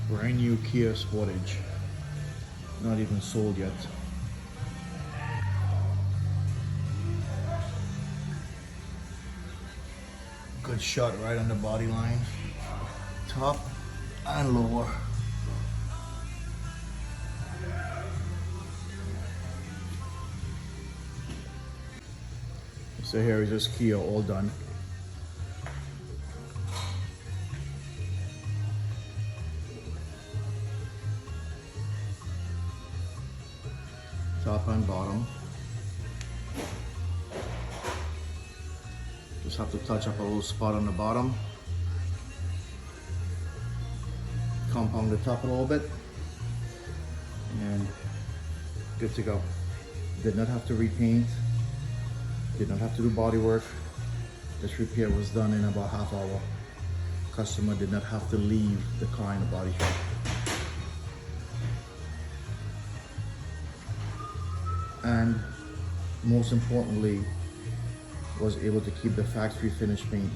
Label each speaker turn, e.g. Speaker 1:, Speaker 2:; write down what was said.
Speaker 1: Brand new Kia Sportage, not even sold yet. Good shot right on the body line, top and lower. So here is just Kia all done. Top and bottom. Just have to touch up a little spot on the bottom. Compound the top a little bit. And good to go. Did not have to repaint. Did not have to do body work. This repair was done in about half hour. Customer did not have to leave the car in the body shop. And most importantly, was able to keep the factory finish paint